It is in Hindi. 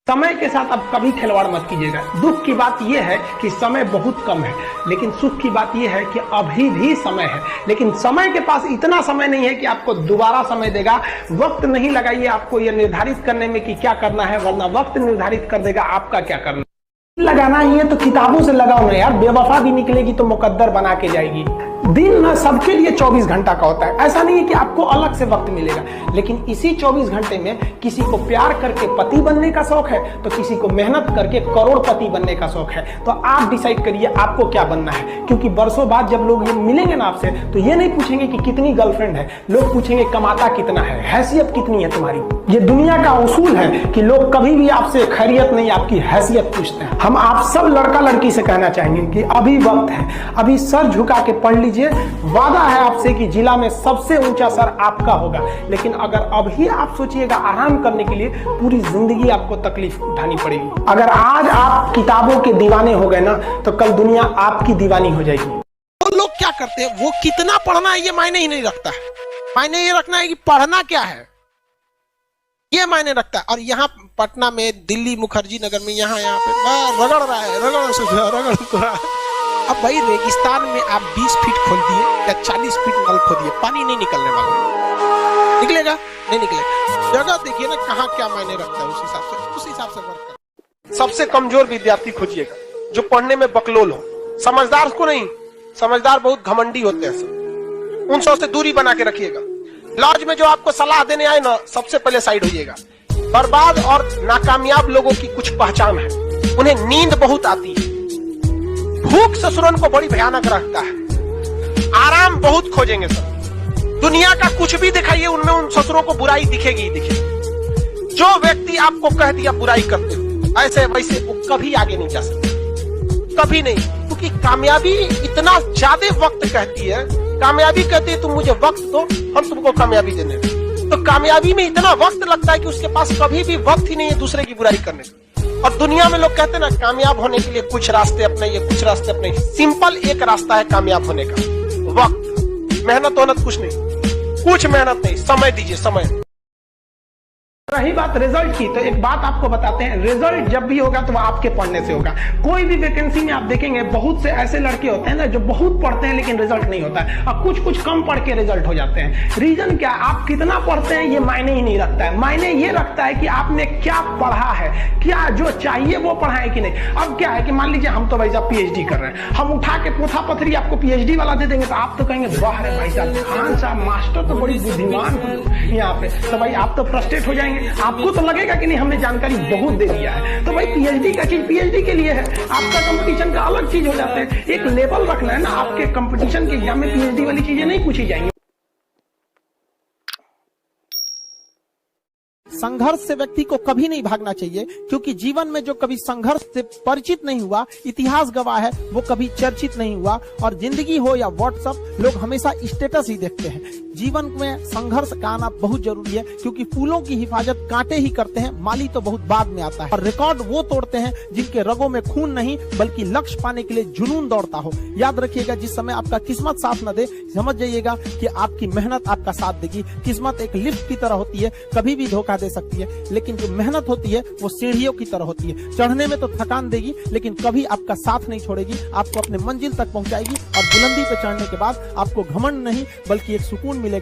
समय के साथ आप कभी खिलवाड़ मत कीजिएगा। दुख की बात यह है कि समय बहुत कम है, लेकिन सुख की बात यह है कि अभी भी समय है। लेकिन समय के पास इतना समय नहीं है कि आपको दोबारा समय देगा। वक्त नहीं लगाइए आपको यह निर्धारित करने में कि क्या करना है, वरना वक्त निर्धारित कर देगा आपका क्या करना है। लगाना ही है तो किताबों से लगाओ ना यार। बेवफा भी निकलेगी तो मुकद्दर बना के जाएगी। दिन ना सबके लिए 24 घंटा का होता है। ऐसा नहीं है कि आपको अलग से वक्त मिलेगा, लेकिन इसी 24 घंटे में किसी को प्यार करके पति बनने का शौक है तो किसी को मेहनत करके करोड़पति बनने का शौक है। तो आप डिसाइड करिए आपको क्या बनना है, क्योंकि बरसों बाद जब लोग ये मिलेंगे ना आपसे तो ये नहीं पूछेंगे कि कितनी गर्लफ्रेंड है, लोग पूछेंगे कमाता कितना है, हैसियत कितनी है तुम्हारी। ये दुनिया का उसूल है कि लोग कभी भी आपसे खैरियत नहीं आपकी हैसियत पूछते हैं। हम आप सब लड़का लड़की से कहना चाहेंगे कि अभी वक्त है, अभी सर झुका के पढ़ लीजिए। वादा है आपसे कि जिला में सबसे ऊंचा सर आपका होगा, लेकिन अगर अभी आप सोचिएगा आराम करने के लिए, पूरी जिंदगी आपको तकलीफ उठानी पड़ेगी। अगर आज आप किताबों के दीवाने हो गए ना तो कल दुनिया आपकी दीवानी हो जाएगी। तो लोग क्या करते हैं, वो कितना पढ़ना है ये मायने ही नहीं रखता है। मायने ये रखना है कि पढ़ना क्या है, ये मायने रखता है। और यहाँ पटना में, दिल्ली मुखर्जी नगर में, यहाँ पे रगड़ रहा है, रगड़। अब भाई रेगिस्तान में आप 20 फीट खोल दिए या 40 फीट नल खोदिए, पानी नहीं निकलने वाला। निकलेगा? नहीं निकलेगा। जगह देखिए ना कहाँ क्या मायने रखता है, उस हिसाब से वर्क कर। सबसे कमजोर विद्यार्थी खोजिएगा जो पढ़ने में बकलोल हो। समझदार को नहीं, समझदार बहुत घमंडी होते हैं सब। उन सब से दूरी बना के रखिएगा। लॉज में जो आपको सलाह देने आए ना, सबसे पहले साइड होइएगा। बर्बाद और नाकामयाब लोगों की कुछ पहचान है, उन्हें नींद बहुत आती है, भूख ससुरन को बड़ी भयानक रखता है, आराम बहुत खोजेंगे सब। दुनिया का कुछ भी दिखाइए, उनमें उन ससुरों को बुराई दिखेगी ही दिखेगी। जो व्यक्ति आपको कह दिया बुराई करते हो ऐसे वैसे, वो कभी आगे नहीं जा सकते, कभी नहीं। क्योंकि कामयाबी इतना ज्यादा वक्त कहती है, कामयाबी कहती है तुम मुझे वक्त दो, हम तुमको कामयाबी देने। तो कामयाबी में इतना वक्त लगता है कि उसके पास कभी भी वक्त ही नहीं है दूसरे की बुराई करने का। और दुनिया में लोग कहते हैं ना, कामयाब होने के लिए कुछ रास्ते अपनाइए, कुछ रास्ते अपनाइए। सिंपल एक रास्ता है कामयाब होने का, वक्त। मेहनत होना कुछ नहीं, कुछ मेहनत नहीं, समय दीजिए, समय। रही बात रिजल्ट की, तो एक बात आपको बताते हैं, रिजल्ट जब भी होगा तो वो आपके पढ़ने से होगा। कोई भी वैकेंसी में आप देखेंगे बहुत से ऐसे लड़के होते हैं ना जो बहुत पढ़ते हैं लेकिन रिजल्ट नहीं होता है, और कुछ कम पढ़ के रिजल्ट हो जाते हैं। रीजन क्या, आप कितना पढ़ते हैं ये मायने ही नहीं रखता है। मायने ये रखता है कि आपने क्या पढ़ा है, क्या जो चाहिए वो पढ़ा है कि नहीं। अब क्या है कि मान लीजिए हम तो भाई साहब पीएचडी कर रहे हैं, हम उठा के पोथा पथरी आपको पीएचडी वाला दे देंगे तो आप तो कहेंगे वाह रे भाई साहब, खान साहब मास्टर तो बड़ी बुद्धिमान हो यहाँ पे। तो भाई आप तो फ्रस्ट्रेट हो जाएंगे, आपको तो लगेगा कि नहीं हमने जानकारी बहुत दे दिया है। तो भाई पीएचडी का चीज पीएचडी के लिए है, आपका कंपटीशन का अलग चीज हो जाता है। एक लेवल रखना है ना, आपके कंपटीशन के एग्जाम में पीएचडी वाली चीजें नहीं पूछी जाएंगी। संघर्ष से व्यक्ति को कभी नहीं भागना चाहिए, क्योंकि जीवन में जो कभी संघर्ष से परिचित नहीं हुआ, इतिहास गवाह है, वो कभी चर्चित नहीं हुआ। और जिंदगी हो या व्हाट्सएप, लोग हमेशा स्टेटस ही देखते हैं। जीवन में संघर्ष का आना बहुत जरूरी है, क्योंकि फूलों की हिफाजत कांटे ही करते हैं, माली तो बहुत बाद में आता है। और रिकॉर्ड वो तोड़ते हैं जिनके रगों में खून नहीं बल्कि लक्ष्य पाने के लिए जुनून दौड़ता हो। याद रखिएगा, जिस समय आपका किस्मत साथ न दे, समझ जाइएगा कि आपकी मेहनत आपका साथ देगी। किस्मत एक लिफ्ट की तरह होती है, कभी भी धोखा दे सकती है, लेकिन जो मेहनत होती है वो सीढ़ियों की तरह होती है। चढ़ने में तो थकान देगी लेकिन कभी आपका साथ नहीं छोड़ेगी, आपको अपने मंजिल तक पहुंचाएगी। और बुलंदी पे चढ़ने के बाद आपको घमंड नहीं बल्कि एक सुकून मिलेगा।